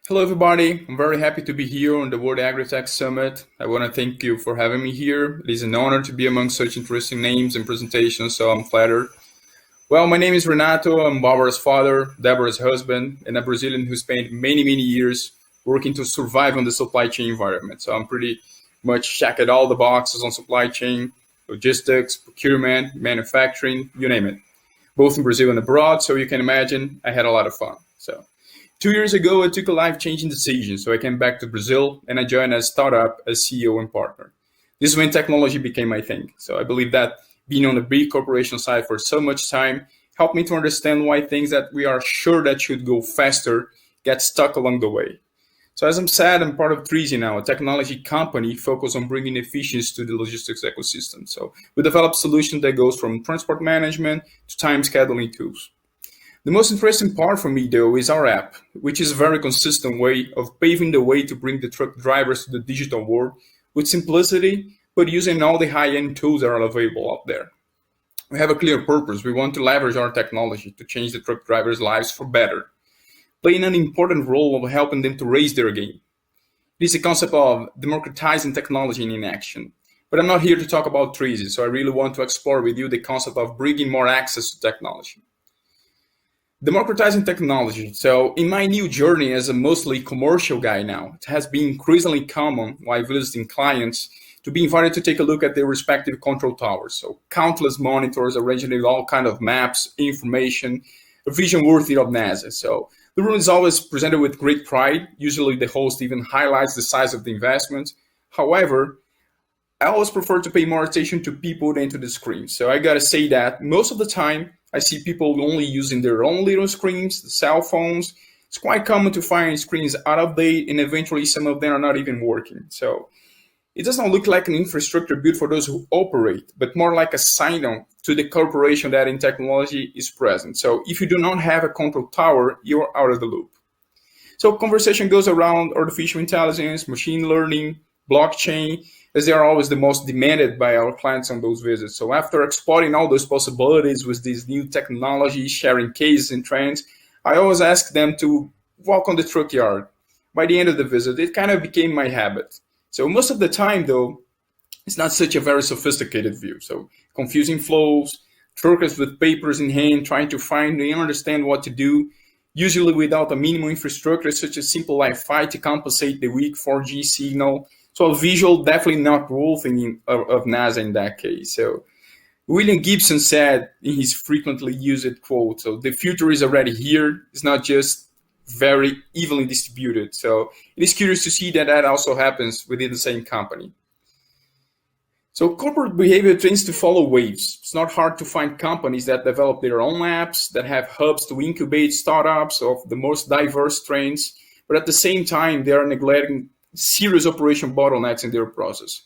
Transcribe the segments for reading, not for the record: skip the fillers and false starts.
Hello, everybody. I'm very happy to be here on the World AgriTech Summit. I want to thank you for having me here. It is an honor to be among such interesting names and presentations, so I'm flattered. Well, my name is Renato. I'm Barbara's father, Deborah's husband, and a Brazilian who spent many, many years working to survive on the supply chain environment. So I'm pretty much checked all the boxes on supply chain, logistics, procurement, manufacturing, you name it, both in Brazil and abroad. So you can imagine I had a lot of fun. So 2 years ago, I took a life-changing decision. So I came back to Brazil and I joined a startup as CEO and partner. This is when technology became my thing. So I believe that being on the big corporation side for so much time helped me to understand why things that we are sure that should go faster get stuck along the way. So as I'm said, I'm part of Trizy now, a technology company focused on bringing efficiency to the logistics ecosystem. So we develop solutions that goes from transport management to time scheduling tools. The most interesting part for me, though, is our app, which is a very consistent way of paving the way to bring the truck drivers to the digital world with simplicity, but using all the high-end tools that are available out there. We have a clear purpose. We want to leverage our technology to change the truck drivers' lives for better, playing an important role of helping them to raise their game. It is a concept of democratizing technology in action. But I'm not here to talk about Trizy, so I really want to explore with you the concept of bringing more access to technology. Democratizing technology. So in my new journey as a mostly commercial guy now, it has been increasingly common while visiting clients to be invited to take a look at their respective control towers. So countless monitors arranged with all kinds of maps, information, a vision worthy of NASA. So the room is always presented with great pride. Usually the host even highlights the size of the investment. However, I always prefer to pay more attention to people than to the screen. So I gotta say that most of the time, I see people only using their own little screens, the cell phones. It's quite common to find screens out of date, and eventually some of them are not even working. So it does not look like an infrastructure built for those who operate, but more like a sign-on to the corporation that in technology is present. So if you do not have a control tower, you're out of the loop. So conversation goes around artificial intelligence, machine learning, blockchain, as they are always the most demanded by our clients on those visits. So after exploring all those possibilities with these new technologies, sharing cases and trends, I always ask them to walk on the truck yard. By the end of the visit, it kind of became my habit. So most of the time, though, it's not such a very sophisticated view. So confusing flows, truckers with papers in hand trying to find and understand what to do, usually without a minimum infrastructure such as simple Wi-Fi to compensate the weak 4G signal. So a visual definitely not worthy of NASA in that case. So William Gibson said in his frequently used quote, so the future is already here. It's not just very evenly distributed. So it is curious to see that that also happens within the same company. So corporate behavior tends to follow waves. It's not hard to find companies that develop their own apps, that have hubs to incubate startups of the most diverse trends, but at the same time, they are neglecting serious operation bottlenecks in their process.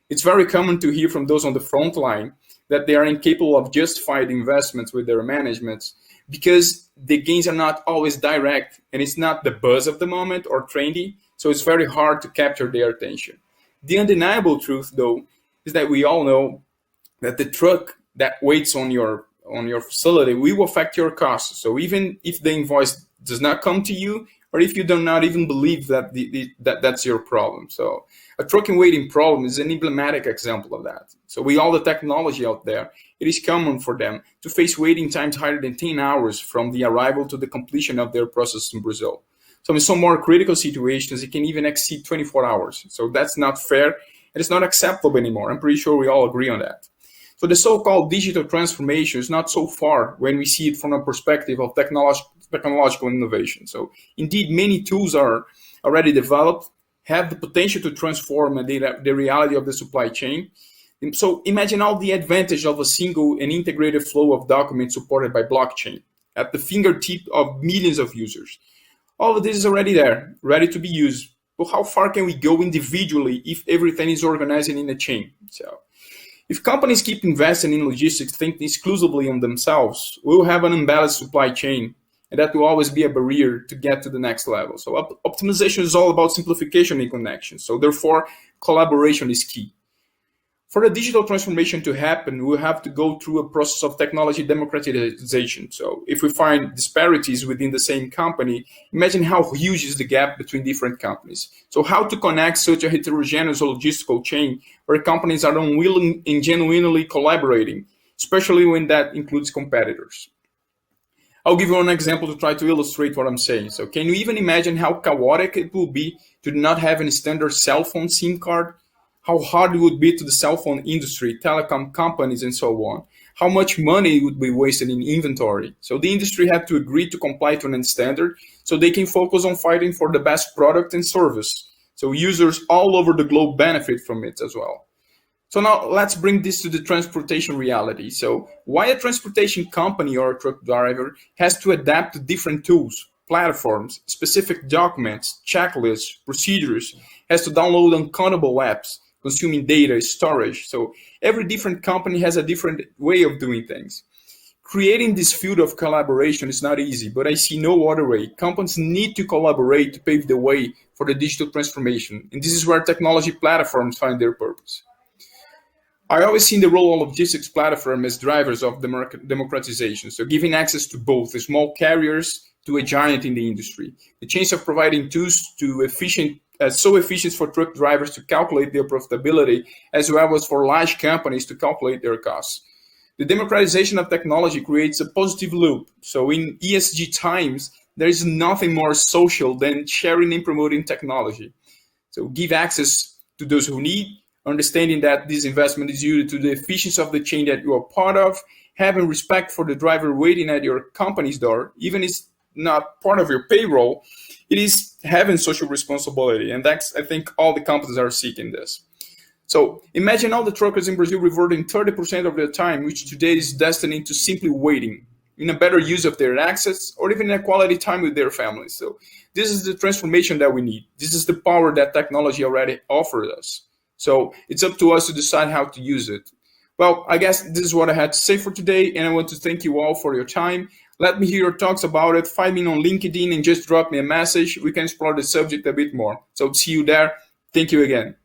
It's very common to hear from those on the front line that they are incapable of justifying investments with their managements because the gains are not always direct and it's not the buzz of the moment or trendy, so it's very hard to capture their attention. The undeniable truth, though, is that we all know that the truck that waits on your facility will affect your costs. So even if the invoice does not come to you, or if you do not even believe that that's your problem. So a trucking waiting problem is an emblematic example of that. So with all the technology out there, it is common for them to face waiting times higher than 10 hours from the arrival to the completion of their process in Brazil. So in some more critical situations, it can even exceed 24 hours. So that's not fair, and it's not acceptable anymore. I'm pretty sure we all agree on that. So the so-called digital transformation is not so far when we see it from a perspective of technological innovation. So indeed, many tools are already developed, have the potential to transform the reality of the supply chain. And so imagine all the advantage of a single and integrated flow of documents supported by blockchain at the fingertip of millions of users. All of this is already there, ready to be used. But how far can we go individually if everything is organized in a chain? So if companies keep investing in logistics thinking exclusively on themselves, we'll have an imbalanced supply chain, and that will always be a barrier to get to the next level. So optimization is all about simplification and connection. So therefore, collaboration is key. For the digital transformation to happen, we have to go through a process of technology democratization. So if we find disparities within the same company, imagine how huge is the gap between different companies. So how to connect such a heterogeneous logistical chain where companies are unwilling and genuinely collaborating, especially when that includes competitors. I'll give you an example to try to illustrate what I'm saying. So can you even imagine how chaotic it will be to not have any standard cell phone SIM card? How hard it would be to the cell phone industry, telecom companies, and so on. How much money would be wasted in inventory. So the industry had to agree to comply to a standard so they can focus on fighting for the best product and service. So users all over the globe benefit from it as well. So now let's bring this to the transportation reality. So why a transportation company or a truck driver has to adapt to different tools, platforms, specific documents, checklists, procedures, has to download uncountable apps, consuming data, storage. So every different company has a different way of doing things. Creating this field of collaboration is not easy, but I see no other way. Companies need to collaborate to pave the way for the digital transformation. And this is where technology platforms find their purpose. I always seen the role of logistics platform as drivers of democratization, so giving access to both the small carriers to a giant in the industry. The chance of providing tools to so efficient for truck drivers to calculate their profitability, as well as for large companies to calculate their costs. The democratization of technology creates a positive loop. So in ESG times, there is nothing more social than sharing and promoting technology. So give access to those who need, understanding that this investment is due to the efficiency of the chain that you are part of, having respect for the driver waiting at your company's door, even if it's not part of your payroll, it is having social responsibility. And that's, I think, all the companies are seeking this. So imagine all the truckers in Brazil reverting 30% of their time, which today is destined to simply waiting, in a better use of their access, or even a quality time with their families. So this is the transformation that we need. This is the power that technology already offers us. So it's up to us to decide how to use it. Well, I guess this is what I had to say for today, and I want to thank you all for your time. Let me hear your thoughts about it. Find me on LinkedIn and just drop me a message. We can explore the subject a bit more. So see you there. Thank you again.